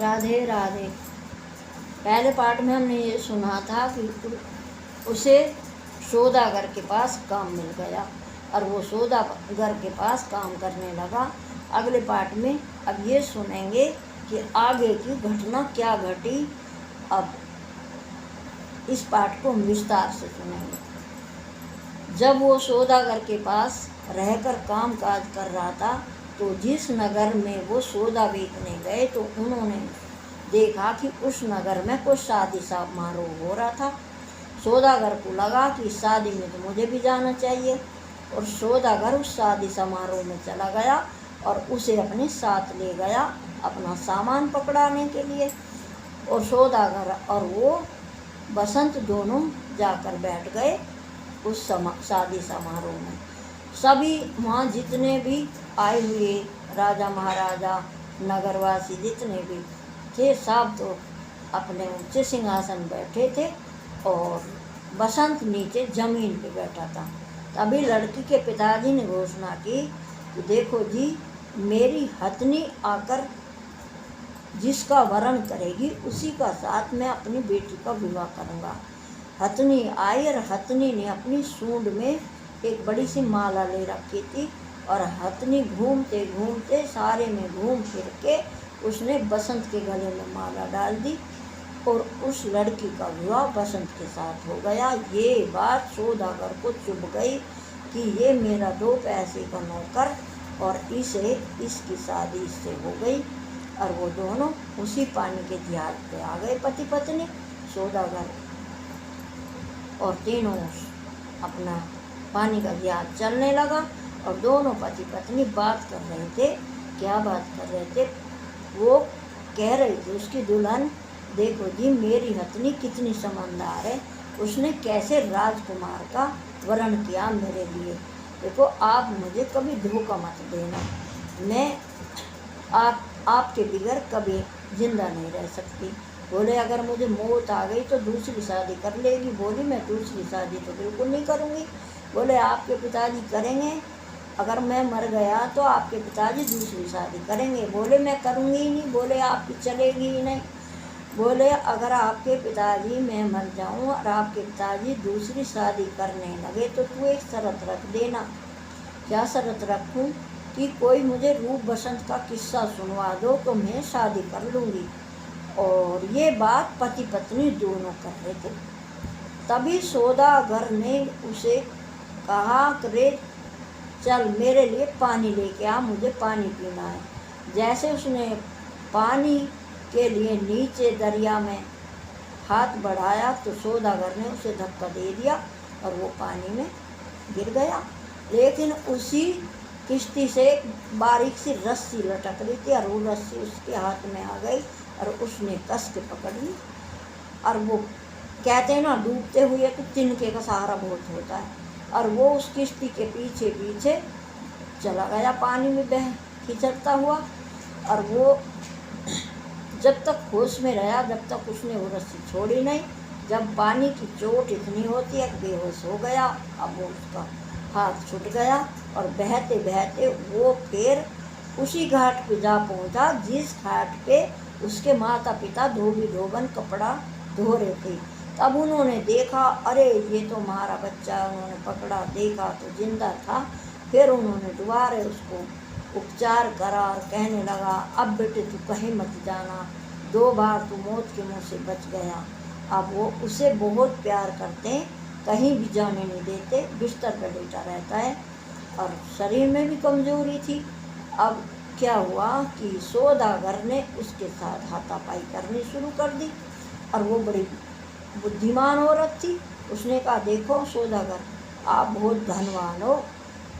राधे राधे। पहले पार्ट में हमने ये सुना था कि उसे सौदागर के पास काम मिल गया और वो सौदागर के पास काम करने लगा। अगले पार्ट में अब ये सुनेंगे कि आगे की घटना क्या घटी। अब इस पार्ट को हम विस्तार से सुनेंगे। जब वो सौदागर के पास रहकर काम काज कर रहा था तो जिस नगर में वो सौदा बेचने गए तो उन्होंने देखा कि उस नगर में कुछ शादी समारोह हो रहा था। सौदागर को लगा कि शादी में तो मुझे भी जाना चाहिए और सौदागर उस शादी समारोह में चला गया और उसे अपने साथ ले गया अपना सामान पकड़ाने के लिए। और सौदागर और वो बसंत दोनों जाकर बैठ गए उस शादी समारोह में। सभी वहाँ जितने भी आए हुए राजा महाराजा नगरवासी जितने भी थे सब तो अपने ऊंचे सिंहासन बैठे थे और बसंत नीचे जमीन पे बैठा था। तभी लड़की के पिताजी ने घोषणा की कि देखो जी, मेरी हथनी आकर जिसका वरण करेगी उसी का साथ मैं अपनी बेटी का विवाह करूँगा। हथनी आई और हथनी ने अपनी सूंड में एक बड़ी सी माला ले रखी थी और हथनी घूमते घूमते सारे में घूम फिर के उसने बसंत के गले में माला डाल दी और उस लड़की का विवाह बसंत के साथ हो गया। ये बात सौदागर को चुभ गई कि ये मेरा 2 पैसे का नौकर और इसकी शादी इससे हो गई। और वो दोनों उसी पानी के जहाज पे आ गए, पति पत्नी सौदागर और तीनों अपना पानी का जहाज चलने लगा और दोनों पति पत्नी बात कर रहे थे। क्या बात कर रहे थे? वो कह रही थी उसकी दुल्हन, देखो जी मेरी हथनी कितनी समझदार है, उसने कैसे राजकुमार का वरण किया मेरे लिए। देखो आप मुझे कभी धोखा मत देना, मैं आपके बगैर कभी जिंदा नहीं रह सकती। बोले अगर मुझे मौत आ गई तो दूसरी शादी कर लेगी। बोली मैं दूसरी शादी तो बिल्कुल नहीं करूँगी। बोले आपके पिताजी करेंगे, अगर मैं मर गया तो आपके पिताजी दूसरी शादी करेंगे। बोले मैं करूँगी ही नहीं। बोले आपकी चलेगी ही नहीं। बोले अगर आपके पिताजी मैं मर जाऊँ और आपके पिताजी दूसरी शादी करने लगे तो तू एक शर्त रख देना। क्या शर्त रखूँ? कि कोई मुझे रूप बसंत का किस्सा सुनवा दो तो मैं शादी कर लूँगी। और ये बात पति पत्नी दोनों कर रहे थे। तभी सौदागर ने उसे कहा रे चल मेरे लिए पानी लेके आ, मुझे पानी पीना है। जैसे उसने पानी के लिए नीचे दरिया में हाथ बढ़ाया तो सौदागर ने उसे धक्का दे दिया और वो पानी में गिर गया। लेकिन उसी किश्ती से बारीक सी रस्सी लटक रही थी और वो रस्सी उसके हाथ में आ गई और उसने कस के पकड़ ली। और वो कहते हैं ना, डूबते हुए तो तिनके का सहारा बहुत होता है। और वो उस किश्ती के पीछे पीछे चला गया पानी में बह खिंचता हुआ। और वो जब तक होश में रहा जब तक उसने वो रस्सी छोड़ी नहीं। जब पानी की चोट इतनी होती है बेहोश हो गया, अब वो उसका हाथ छूट गया और बहते बहते वो फिर उसी घाट पे जा पहुंचा जिस घाट पे उसके माता पिता धोबी धोबन कपड़ा धो रहे थे। तब उन्होंने देखा, अरे ये तो हमारा बच्चा। उन्होंने पकड़ा, देखा तो जिंदा था। फिर उन्होंने दोबारा उसको उपचार करा और कहने लगा, अब बेटे तू कहीं मत जाना, 2 बार तू मौत के मुँह से बच गया। अब वो उसे बहुत प्यार करते हैं, कहीं भी जाने नहीं देते, बिस्तर पर लेटा रहता है और शरीर में भी कमजोरी थी। अब क्या हुआ कि सौदागर ने उसके साथ हाथापाई करनी शुरू कर दी और वो बड़ी बुद्धिमान औरत थी। उसने कहा, देखो सौदागर आप बहुत धनवान हो,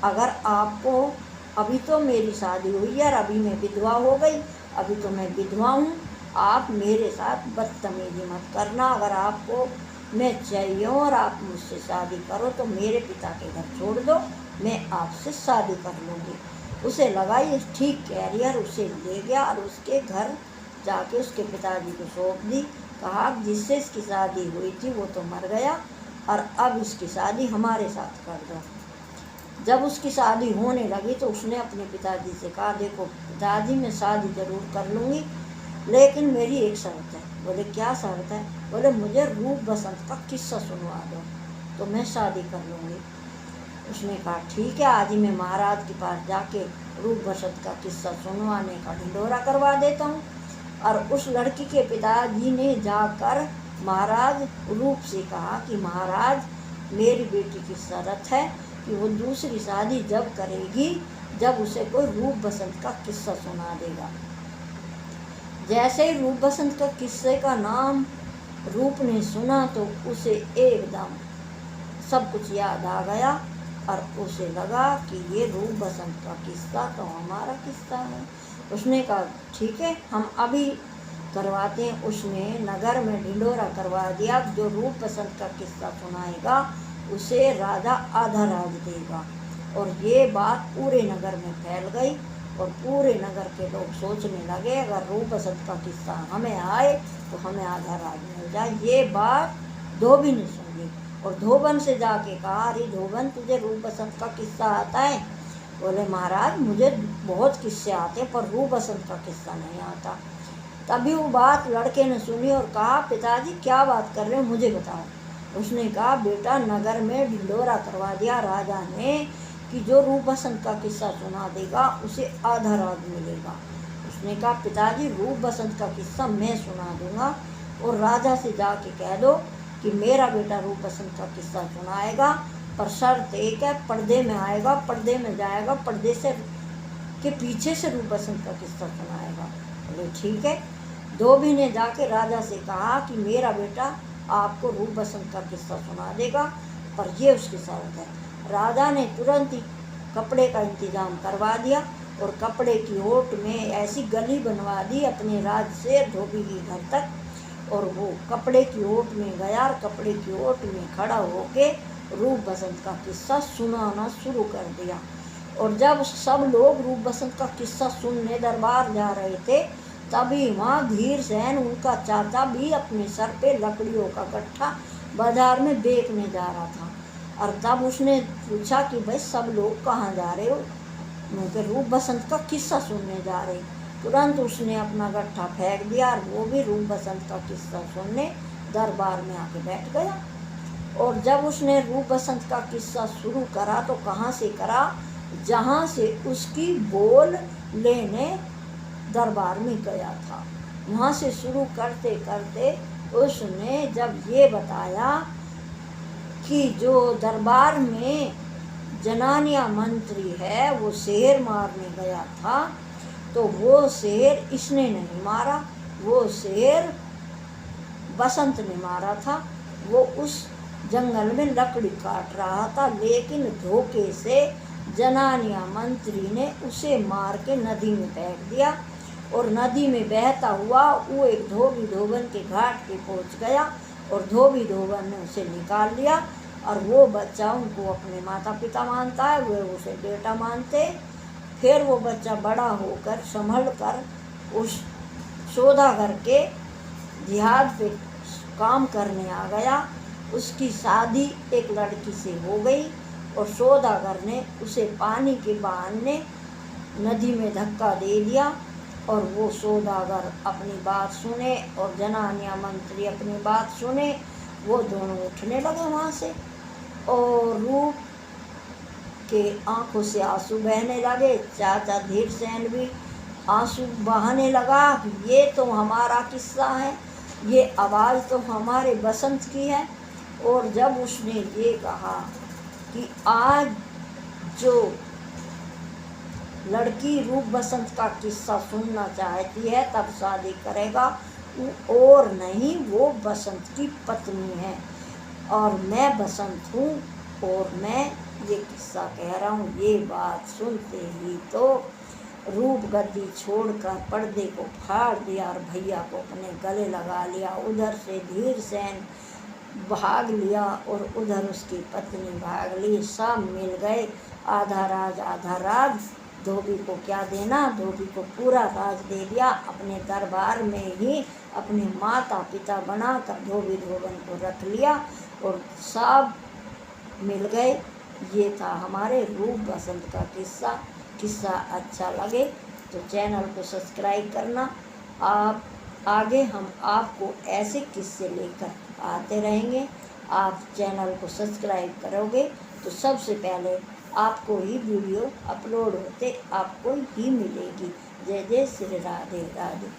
अगर आपको अभी तो मेरी शादी हुई है और अभी मैं विधवा हो गई, अभी तो मैं विधवा हूँ, आप मेरे साथ बदतमीजी मत करना। अगर आपको मैं चाहिए और आप मुझसे शादी करो तो मेरे पिता के घर छोड़ दो, मैं आपसे शादी कर लूँगी। उसे लगा ये ठीक कह रही है और उसे ले गया और उसके घर जाके उसके पिताजी को सौंप दी। कहा जिससे इसकी शादी हुई थी वो तो मर गया और अब इसकी शादी हमारे साथ कर दो। जब उसकी शादी होने लगी तो उसने अपने पिताजी से कहा, देखो पिताजी मैं शादी ज़रूर कर लूँगी, लेकिन मेरी एक शर्त है। बोले क्या शर्त है? बोले मुझे रूप बसंत का किस्सा सुनवा दो तो मैं शादी कर लूँगी। उसने कहा ठीक है, आज ही मैं महाराज के पास जाके रूप बसंत का किस्सा सुनवाने का ढिंढोरा करवा देता हूँ। और उस लड़की के पिताजी ने जाकर महाराज रूप से कहा कि महाराज, मेरी बेटी की शर्त है कि वो दूसरी शादी जब करेगी जब उसे कोई रूप बसंत का किस्सा सुना देगा। जैसे ही रूप बसंत का किस्से का नाम रूप ने सुना तो उसे एकदम सब कुछ याद आ गया और उसे लगा कि ये रूप बसंत का किस्सा तो हमारा किस्सा है। उसने कहा ठीक है, हम अभी करवाते हैं। उसने नगर में ढिंढोरा करवा दिया। जो रूप बसंत का किस्सा सुनाएगा उसे राजा आधा राज देगा। और ये बात पूरे नगर में फैल गई और पूरे नगर के लोग सोचने लगे अगर रूप बसंत का किस्सा हमें आए तो हमें आधा राज मिल जाए। ये बात धोबी ने सुनी और धोबन से जाके कहा, अरे धोबन, तुझे रूप बसंत का किस्सा आता है? बोले महाराज, मुझे बहुत किस्से आते पर रूप बसंत का किस्सा नहीं आता। तभी वो बात लड़के ने सुनी और कहा, पिताजी क्या बात कर रहे हो, मुझे बताओ। उसने कहा, बेटा, नगर में ढिंढोरा करवा दिया राजा ने कि जो रूप बसंत का किस्सा सुना देगा उसे आधा राज मिलेगा। उसने कहा, पिताजी, रूप बसंत का किस्सा मैं सुना दूंगा और राजा से जाके कह दो कि मेरा बेटा रूप बसंत का किस्सा सुनाएगा, पर शर्त एक है, पर्दे में आएगा, पर्दे में जाएगा, पर्दे से के पीछे से रूप बसंत का किस्सा सुनाएगा। बोले ठीक है। धोबी ने जाके राजा से कहा कि मेरा बेटा आपको रूप बसंत का किस्सा सुना देगा, पर ये उसकी शर्त है। राजा ने तुरंत ही कपड़े का इंतजाम करवा दिया और कपड़े की ओट में ऐसी गली बनवा दी अपने राज से धोबी के घर तक। और वो कपड़े की ओट में गया और कपड़े की ओट में खड़ा होके रूप बसंत का किस्सा सुनाना शुरू कर दिया। और जब सब लोग रूप बसंत का किस्सा सुनने दरबार जा रहे थे, तभी वहाँ धीर सेन, उनका चाचा, भी अपने सर पे लकड़ियों का गट्ठा बाजार में बेचने जा रहा था। और तब उसने पूछा कि भाई सब लोग कहाँ जा रहे हो? उनके रूप बसंत का किस्सा सुनने जा रहे। तुरंत उसने अपना गट्ठा फेंक दिया और वो भी रूप बसंत का किस्सा सुनने दरबार में आके बैठ गया। और जब उसने रूप बसंत का किस्सा शुरू करा तो कहाँ से करा? जहाँ से उसकी बोल लेने दरबार में गया था, वहाँ से शुरू करते करते उसने जब ये बताया कि जो दरबार में जनानिया मंत्री है वो शेर मारने गया था, तो वो शेर इसने नहीं मारा, वो शेर बसंत ने मारा था। वो उस जंगल में लकड़ी काट रहा था, लेकिन धोखे से जनानिया मंत्री ने उसे मार के नदी में फेंक दिया। और नदी में बहता हुआ वो एक धोबी धोबन के घाट पे पहुंच गया और धोबी धोबन ने उसे निकाल लिया। और वो बच्चा उनको अपने माता पिता मानता है, वे उसे बेटा मानते। फिर वो बच्चा बड़ा होकर संभल कर उस सौदागर के जिहाद पे काम करने आ गया। उसकी शादी एक लड़की से हो गई और सौदागर ने उसे पानी के बहाने नदी में धक्का दे दिया। और वो सौदागर अपनी बात सुने और जनानिया मंत्री अपनी बात सुने। वो दोनों उठने लगे वहाँ से और रूप के आंखों से आंसू बहने लगे। चाचा धीर सेन भी आंसू बहाने लगा। ये तो हमारा किस्सा है, ये आवाज़ तो हमारे बसंत की है। और जब उसने ये कहा कि आज जो लड़की रूप बसंत का किस्सा सुनना चाहती है तब शादी करेगा, और नहीं, वो बसंत की पत्नी है और मैं बसंत हूँ और मैं ये किस्सा कह रहा हूँ। ये बात सुनते ही तो रूप गद्दी छोड़कर पर्दे को फाड़ दिया और भैया को अपने गले लगा लिया। उधर से धीर सेन भाग लिया और उधर उसकी पत्नी भाग ली। सब मिल गए, आधा राज आधा राज। धोबी को क्या देना, धोबी को पूरा राज दे दिया। अपने दरबार में ही अपने माता पिता बनाकर धोबी धोबन को रख लिया और सब मिल गए। ये था हमारे रूप बसंत का किस्सा। किस्सा अच्छा लगे तो चैनल को सब्सक्राइब करना आप आगे हम आपको ऐसे किस्से लेकर आते रहेंगे। आप चैनल को सब्सक्राइब करोगे तो सबसे पहले आपको ही वीडियो अपलोड होते आपको ही मिलेगी। जय जय श्री राधे राधे।